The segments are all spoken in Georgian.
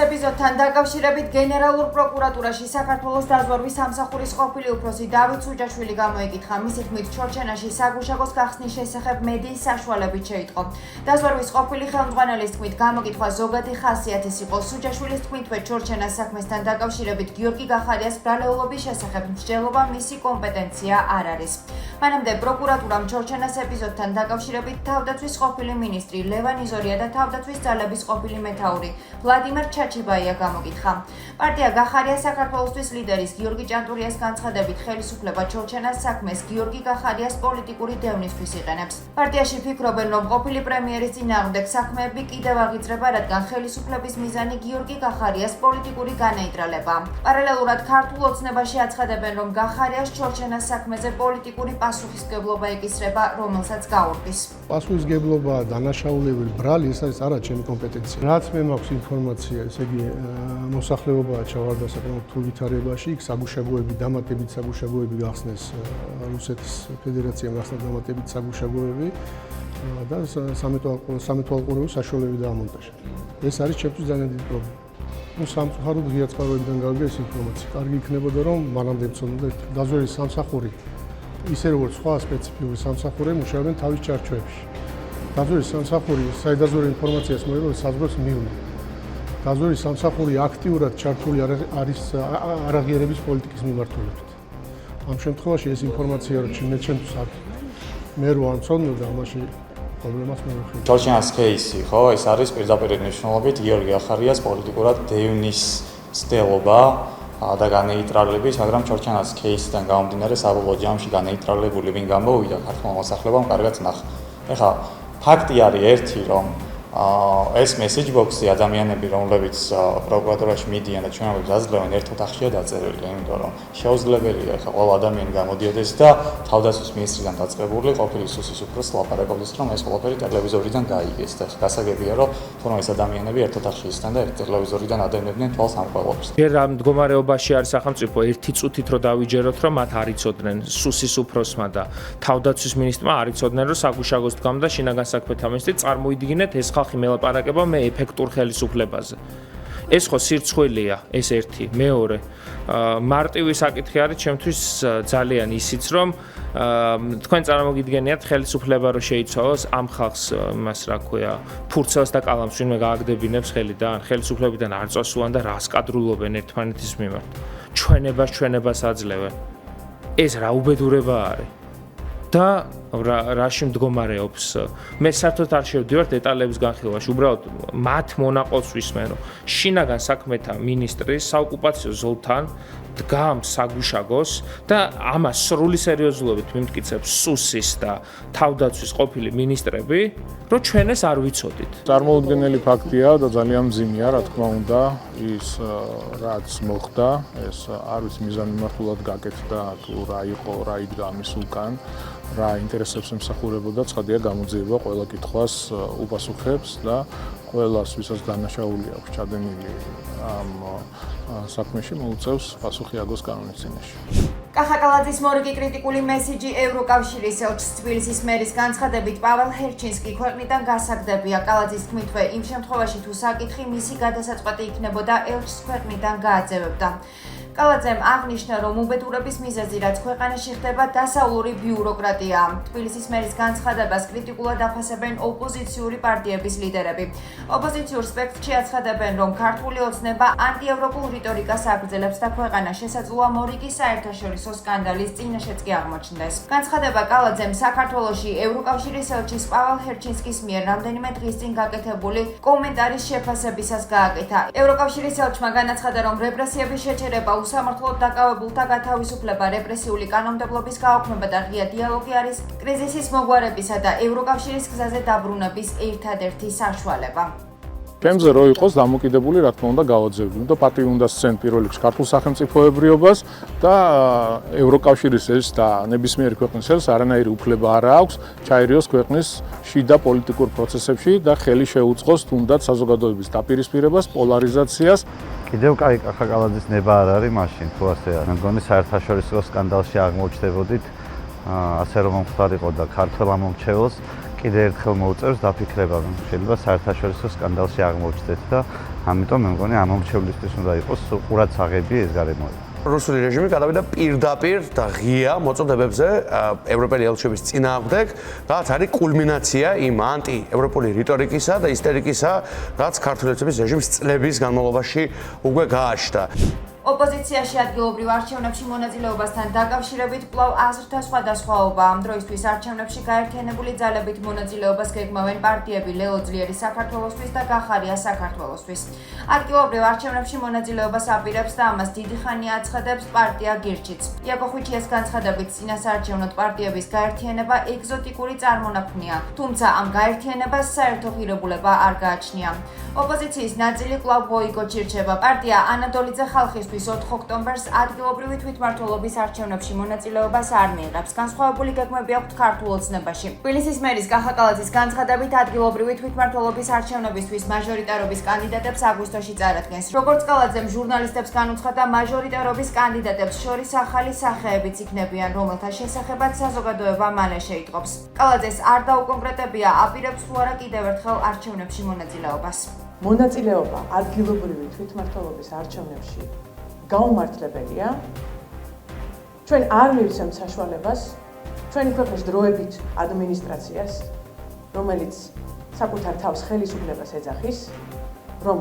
ეპიზოდთან დაკავშირებით გენერალურ პროკურატურაში საქართველოს დაზვერვის სამსახურის ყოფილი უფროსი დავით სუჯაშვილი გამოიკითხა. მისი თქმით, ჩორჩენაში საგუშაგოს გახსნის შესახებ მედიის საშუალებით შეიტყო. დაზვერვის ყოფილი ხელმძღვანელის თქმით, გამოკითხვა ზოგადი ხასიათის იყო. სუჯაშვილის თქმითვე, ჩორჩენას საქმესთან დაკავშირებით გიორგი გახარიას ბრალეულობის შესახებ მსჯელობა მისი კომპეტენცია არ არის. მანამდე პროკურატურამ ჩორჩენას ეპიზოდთან დაკავშირებით თავდაცვის ყოფილი მინისტრი ლევან იზორია და თავდაცვის ძალების ყოფილი მეთაური ვლადიმერ ჩაჩებაია გამოკითხა. პარტია გახარია საქართველოსთვის ლიდერის გიორგი ჭანტურიას განცხადებით ხელისუფლება ჩორჩენას საქმეს გიორგი გახარიას პოლიტიკური დევნისთვის იყენებს. პარტიაში ფიქრობენ, რომ ყოფილი პრემიერის წინააღმდეგ საქმეები კიდევ აღიძრება, რადგან ხელისუფლების მიზანი გიორგი გახარიას პოლიტიკური განეიტრალება. პარალელურად ქართულ ოცნებაში აცხადებენ, რომ გახარიას ჩორჩენას საქმეზე პოლიტიკური პასუხისმგებლობა ეკისრება, რომელსაც გაურბის. პასუხისმგებლობა დანაშაულებელი ბრალი ეს არის არა ჩემი კომპეტენცია. რაც მე მაქვს ინფორმაცია, ესე იგი მოსახლეობაა ჩავარდა საკმაოდ რთულ ვითარებაში, იქ საგუშაგოები, დამატებით საგუშაგოები გახსნეს რუსეთის ფედერაციამ გახსნა დამატებით საგუშაგოები და სამეთვალყურეო საშუალებები დაამონტაჟა. ეს არის ჩემთვის ძალიან დიდი პრობლემა. სამწუხაროდ ღია წყაროებიდან გავიგე ეს ინფორმაცია. კარგი იქნებოდა, რომ მანამდე მცოდნე დაზვერვის სამსახური ისე როგორც სხვა სპეციფიკური სამსახურები მუშაობენ თავის ჩარჩოებში. დაზვერვის სამსახური საიდაზვერო ინფორმაციას მოეროებს საზღვრებს მიუნა. დაზვერვის სამსახური აქტიურად ჩართული არის არაღიარების პოლიტიკის მიმართულებით. ამ შემთხვევაში ეს ინფორმაცია რომ ჩემთვის აქვს მე რო არ მცოდნოდა, მაშინ პრობლემას მე ვხედავ. ჩორჩენას кейსი, ხო, ეს არის პირდაპირ მნიშვნელობით გიორგი გახარიას პოლიტიკურად დევნის მცდელობა და განეიტრალების, მაგრამ ჩორჩენას кейსიდან გამომდინარე საბოლოო ჯამში განეიტრალებული ვინ გამოვიდა ქართულმა მოსახლეობამ კარგად ნახა. ეხლა ფაქტი არის ერთი, რომ ეს message box-ი ადამიანები, რომლებიც პროკურატურაში მიდიან და ჩვენებს აძლევენ ერთ ოთახშია დაწერილი, იმიტომ რომ შეუძლებელია ეხლა ყველა ადამიანი გამოდიოდეს და თავდაცვის მინისტრიდან დაწყებული ყოფილი სუსის უფროსს ლაპარაკობდეს, რომ ეს ყველაფერი ტელევიზორიდან გაიგეს და გასაგებია, რომ თუნდაც ეს ადამიანები ერთ ოთახში ისთან და ერთ ტელევიზორიდან ადევნებდნენ თვალს ამ ყველაფერს. რა მდგომარეობაში არის სახელმწიფო ერთი წუთით რო დავიჯეროთ, რომ მათ არ იცოდნენ სუსის უფროსმა და თავდაცვის მინისტრმა არ იცოდნენ, რომ საგუშაგოს დგამდა შინაგან საქმეთა მინისტრი, წარმოიდგინეთ ეს ხალხი მელაპარაკება მე ეფექტურ ხელისუფლებაზე. ეს ხო სირცხვილია, ეს ერთი, მეორე. მარტივი საკითხი არის ჩემთვის ძალიან ისიც, რომ თქვენ წარმოგიდგენიათ ხელისუფლება რო შეიცვალოს ამ ხალხს მას რა ქვია, ფურცელს და კალამს ვინმე გააგდებინებს ხელიდან, ხელისუფლებიდან არ წასულან და რას კადრულობენ ერთმანეთის მიმართ. ჩვენებას აძლევენ. ეს რა უბედურება არის? და რაში მდგომარეობს. მე საერთოდ არ შევდივარ დეტალების განხილვაში, უბრალოდ მათ მონაყოლს ვისმენ, რომ შინაგან საქმეთა მინისტრის საოკუპაციო ზოლთან დგამს საგუშაგოს და ამას სრული სერიოზულობით მიმტკიცებს სუსის და თავდაცვის ყოფილი მინისტრები, რომ ჩვენ ეს არ ვიცოდით. წარმოუდგენელი ფაქტია და ძალიან მძიმეა, რა თქმა უნდა, ის რაც მოხდა, ეს არ ვიცი მიზანმიმართულად გაკეთდა თუ რა იყო, რა იდგა ამის უკან. რა ინტერესებს ემსახურებოდა, ცხადია გამოძიება ყველა კითხვას უპასუხებს და ყველას, ვისაც დანაშაული აქვს ჩადენილი ამ საქმეში, მოუწევს პასუხი აგოს კანონის წინაშე. კახაკალაძის მორიგი კრიტიკული მესიჯი ევროკავშირის ელჩის თბილისის მერის განცხადებით პაվել ჰერჩინსკი ქვეყნიდან გასაგდებია. კალაძის თქმითვე, იმ შემთხვევაში თუ საკითხი მისი გადასაწყვეტი იქნებოდა, ელჩს ქვეყნიდან გააძევებდა. კალაძემ აღნიშნა, რომ უბედურების მიზეზი, რაც ქვეყანაში ხდება, დასავლური ბიუროკრატიაა. თბილისის მერის განცხადებას კრიტიკულად აფასებენ ოპოზიციური პარტიების ლიდერები. ოპოზიციურ სპექტრში აცხადებენ, რომ ქართული ოცნება ანტიევროპულ რიტორიკას აგრძელებს და ქვეყანა შესაძლოა მორიგი საერთაშორისო სკანდალის წინაშეც კი აღმოჩნდეს. განცხადება კალაძემ საქართველოში ევროკავშირის ელჩის პაվել ჰერჩინსკის მიერ რამდენიმე დღის წინ გაკეთებული კომენტარის შეფასებისას გააკეთა. ევროკავშირის ელჩმა განაცხადა, რომ რეპრესიების შეჩერება, უსამართლოდ დაკავებულთა გათავისუფლება, რეპრესიული კანონმდებლობის გაუქმება და ღია დიალოგი არის კრიზისის მოგვარებისა და ევროკავშირის გზაზე დაბრუნების ერთადერთი საშუალება. ჩემზე რო იყოს დამოკიდებული, რა თქმა უნდა, გავაძევდი. და პატივი უნდა სცენ პირველ რიგში ქართულ სახელმწიფოებრიობას და ევროკავშირის ეს და ნებისმიერი ქვეყნის ელს არანაირი უფლება არ აქვს ჩაერიოს ქვეყნის შიდა პოლიტიკურ პროცესებში და ხელი შეუწყოს თუნდაც საზოგადოების დაპირისპირებას, პოლარიზაციას. კიდევ კაი კახაკალაძის ნება არ არის მაშინ, თუ ასე არის. მე მგონი საერთაშორისო სკანდალში აღმოჩნდებოდით, ასე რომ მომხდარიყო და ქართველ ამომრჩეველს კიდევ ერთხელ მოუწევს დაფიქრება, შეიძლება საერთაშორისო სკანდალში აღმოჩნდეთ და ამიტომ მე მგონი ამ მომრჩევლისთვის უნდა იყოს ყურადსაღები ეს გარემოება. რუსული რეჟიმი გადავიდა პირდაპირ და ღია მოწოდებებზე ევროპელი ელჩების წინააღმდეგ, რაც არის კულმინაცია იმ ანტიევროპული რიტორიკისა და ისტერიკისა, რაც ქართულების რეჟიმის წლების განმავლობაში უკვე გააჩნდა. ოპოზიციაში ადგილობრივ არჩევნებში მონაწილეობასთან დაკავშირებით კვლავ აზრთა სხვადასხვაობა. ამ დროისთვის არჩევნებში გაერთიანებული ძალებით მონაწილეობას გეგმავენ პარტიები ლეო ძლიერი საქართველოსთვის და გახარია საქართველოსთვის. ადგილობრივ არჩევნებში მონაწილეობას აპირებს და ამას დიდი ხანია აცხადებს პარტია გირჩიც. იაკო ხვიჩიას განცხადებით წინასაარჩევნოდ პარტიების გაერთიანება ეგზოტიკური წარმონაქმნია, თუმცა ამ გაერთიანებას საერთო ღირებულება არ გააჩნია. ოპოზიციის ნაწილი კვლავ ბოიკოტში რჩება. პარტია ანადოლიძე ხალხის 4 ოქტომბერს ადგილობრივი თვითმმართველობის არჩევნებში მონაწილეობას არ მიიღებს. განსხვავებული გეგმები აქვთ ქართულ ოცნებაში. თბილისის მერის კახაკალაძის განცხადებით ადგილობრივი თვითმმართველობის არჩევნებისთვის მაჟორიტარობის კანდიდატებს აგვისტოში წარადგენს. როგორც კალაძემ ჟურნალისტებს განუცხადა, მაჟორიტარობის კანდიდატებს შორის ახალი სახეებიც იქნებიან, რომელთა შესახებაც საზოგადოება მალე შეიტყობს. კალაძეს არ დაუკონკრეტებია, აპირებს თუ არა კიდევ ერთხელ არჩევნებში მონაწილეობას. მონაწილეობა ადგილობრივი თვითმმართველობის არჩევნებში გაუმართლებელია. ჩვენ არ მივცემთ საშუალებას ჩვენი ქვეყნის დროებით ადმინისტრაციას, რომელიც საკუთარ თავს ხელისუფლებას ეძახის, რომ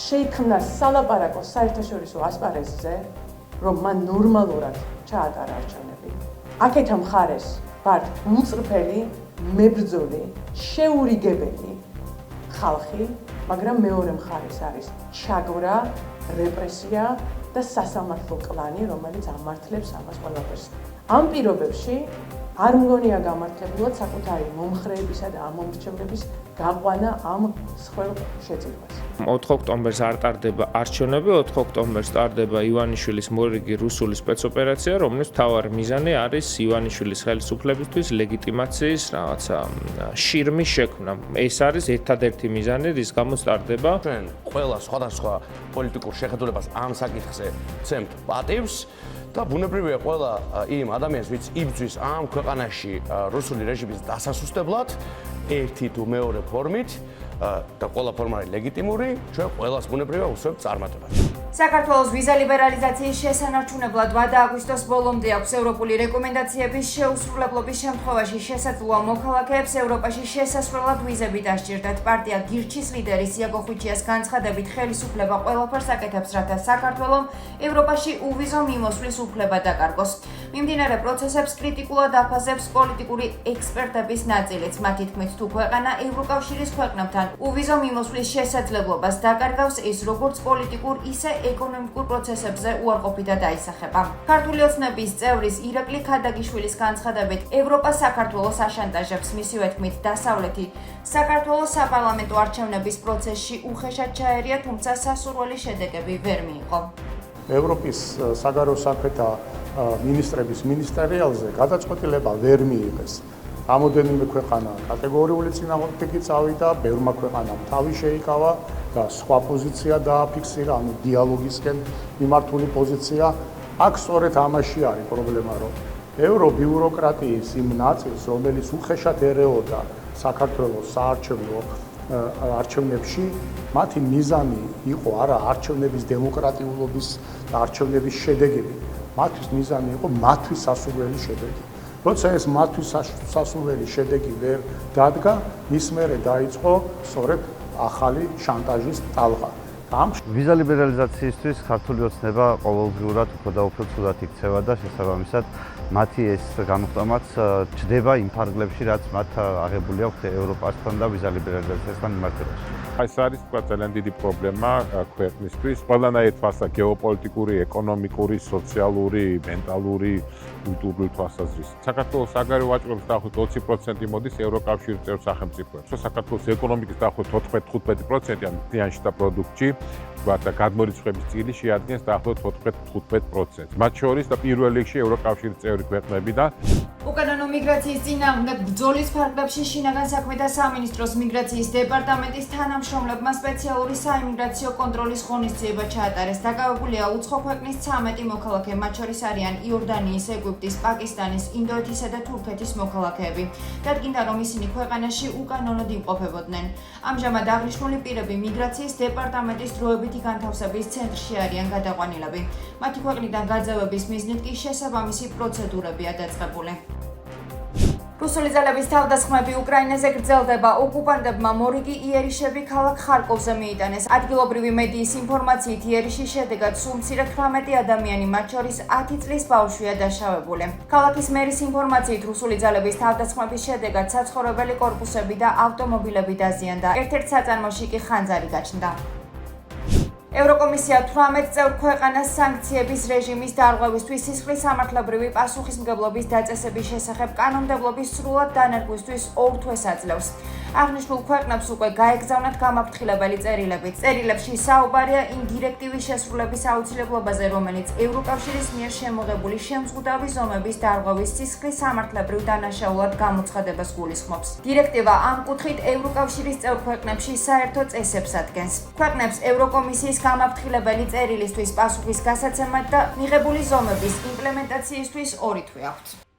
შეიქმნას სალაპარაკო საერთაშორისო ასპარეზზე, რომ მან ნორმალურად ჩაატარა არჩევნები. აქეთა მხარეს ვართ უწრფელი, მებრძოლი, შეურიგებელი ხალხი, მაგრამ მეორე მხარეს არის ჩაგვრა, რეპრესია და სასამართლო კლანი, რომელიც ამართლებს ამას ყველაფერს. ამ პირობებში არ მგონია გამართლებულად საკუთარი მომხრეებისა და ამ მომრჩევლების გაყვანა ამ სხველ შეწირვას. 4 ოქტომბერს არ ტარდება არჩევნები, 4 ოქტომბერს ტარდება ივანიშვილის მორიგი რუსული სპეცოპერაცია, რომლის მთავარი მიზანი არის ივანიშვილის ხელისუფლებისთვის ლეგიტიმაციის რაღაცა შირმის შექმნა. ეს არის ერთადერთი მიზანი, რის გამოც ტარდება. ჩვენ ყველა სხვადასხვა პოლიტიკურ შეხედულებას ამ საკითხზე ვცემთ პატივს და ბუნებრივია ყველა იმ ადამიანს, ვინც იბრძვის ამ ქვეყანაში რუსული რეჟიმის დასასუსტებლად, ერთი თუ მეორე ფორმით და ყველა ფორმა არის ლეგიტიმური, ჩვენ ყველას ბუნებრივია უსვამთ წარმატებას. საქართველოს ვიზა ლიბერალიზაციის შესანარჩუნებლად 8 აგვისტოს ბოლომდე აქვს ევროპული რეკომენდაციების შეუსრულებლობის შემთხვევაში შესაძლოა მოქალაქეებს ევროპაში შესასვლელად ვიზები დასჭირდათ. პარტია გირჩის ლიდერის იაკო ხვიჩიას განცხადებით ხელისუფლება ყველაფერს აკეთებს, რათა საქართველომ ევროპაში უვიზო მიმოსვლის უფლება დაკარგოს. მიმდინარე პროცესებს კრიტიკულად აფასებს პოლიტიკური ექსპერტების ნაწილიც. მათი თქმით, თუ ქვეყანა ევროკავშირის ქვეყნებთან უვიზო მიმოსვლის შესაძლებლობას დაკარგავს, ის როგორც პოლიტიკურ, ისე ეკონომიკურ პროცესებზე უარყოფითად აისახება. ქართული ოცნების წევრის ირაკლი ქადაგიშვილის განცხადებით, ევროპა საქართველოს აშანტაჟებს. მისივე თქმით, დასავლეთი საქართველოს საპარლამენტო არჩევნების პროცესში უხეშად ჩაერია, თუმცა სასურველი შედეგები ვერ მიიღო. ევროპის საგარეო საქმეთა მინისტრების მინისტერიალზე გადაწყვეტილება ვერ მიიღეს. რამოდენიმე ქვეყანა კატეგორიული წინააღმდეგი წავიდა, ბევრმა ქვეყანამ თავი შეიკავა და სხვა პოზიცია დააფიქსირა, ანუ დიალოგისკენ მიმართული პოზიცია. აქ სწორედ ამაში არის პრობლემა, რომ ევრობიუროკრატიის იმ ნაწილს, რომელიც უხეშად ერეოდა საქართველოს საარჩევნო არჩევნებში, მათი მიზანი იყო არა არჩევნების დემოკრატიულობის და არჩევნების შედეგები, მათთვის მიზანი იყო მათთვის სასურველი შედეგი. როცა ეს მათთვის სასურველი შედეგი ვერ დადგა, ის მერე დაიწყო სწორედ ახალი შანტაჟის ტალღა. ვიზა ლიბერალიზაციისთვის ქართული ოცნება ყოველდღიურად უფრო და უფრო ცუდად იქცევა და შესაბამისად მათი ეს გამოხდომაც ჩდება იმ ფარგლებში, რაც მათ აღებული აქვს ევროპასთან და ვიზა ლიბერალიზაციასთან მიმართებაში. ეს არის ძალიან დიდი პრობლემა ქვეყნისთვის. ყველანაირი თვალსა გეოპოლიტიკური, ეკონომიკური, სოციალური, მენტალური, კულტურული თვალსაზრისით. საქართველოს საგარეო ვაჭრობის დაახლოებით 20% მოდის ევროკავშირის წევრ სახელმწიფოებში. საქართველოს ეკონომიკის დაახლოებით 14-15% ან მთლიან შიდა პროდუქტში და გადმორიცხვების წილი შეადგენს დაახლოებით 14-15%. მათ შორის და პირველ რიგში ევროკავშირის წევრი ქვეყნები და უკანონომი მიგრაციის წინააღმდეგ ბრძოლის ფარგლებში შინაგან საქმეთა სამინისტროს მიგრაციის დეპარტამენტის თანამშრომლებმა სპეციალური საიმიგრაციო კონტროლის ღონისძიება ჩაატარეს. დაკავებულია უცხო ქვეყნის 13 მოქალაქე, მათ შორის არიან იორდანიის, ეგვიპტის, პაკისტანის, ინდოეთისა და თურქეთის მოქალაქეები. დადგინდა, რომ ისინი ქვეყანაში უკანონოდ იმყოფებოდნენ. ამჟამად აღნიშნული პირები მიგრაციის დეპარტამენტის დროებითი განთავსების ცენტრში არიან გადაყვანილები. მათი ქვეყნიდან გაძევების მიზნით კი შესაბამისი პროცედურებია დაწყებული. რუსული ძალების თავდასხმები უკრაინაზე გრძელდება. ოკუპანტებმა მორიგი იერიშები ქალაქ ხარკოვზე მიიტანეს. ადგილობრივი მედიის ინფორმაციით იერიშის შედეგად სულ მცირე 18 ადამიანი, მათ შორის 10 წლის ბავშვია დაშავებული. ქალაქის მერის ინფორმაციით რუსული ძალების თავდასხმების შედეგად საცხოვრებელი კორპუსები და ავტომობილები დაზიანდა. ერთ-ერთ საწარმოში კი ხანძარი გაჩნდა. ევროკომისია 18 წევრ ქვეყანას სანქციების რეჟიმის დარღვევისთვის სისხლის სამართლებრივი პასუხისმგებლობის დაწესების შესახებ კანონმდებლობის სრულად დანერგვისთვის 2 თვეს აძლევს. აღნიშნულ ქვეყნებს უკვე გაეგზავნათ გამაფრთხილებელი წერილები. წერილებში საუბარია იმ დირექტივის შესრულების აუცილებლობაზე, რომელიც ევროკავშირის მიერ შემოღებული შემზღუდავი ზომების დარღვევის სისხლის სამართლებრივ დანაშაულად გამოცხადებას გულისხმობს. დირექტივა ამ კუთხით ევროკავშირის წევრ ქვეყნებში საერთო წესებს ადგენს. ქვეყნებს ევროკომისიის გამაფრთხილებელი წერილისთვის პასუხის გასაცემად და მიღებული ზომების იმპლემენტაციისთვის 2 თვე აქვთ.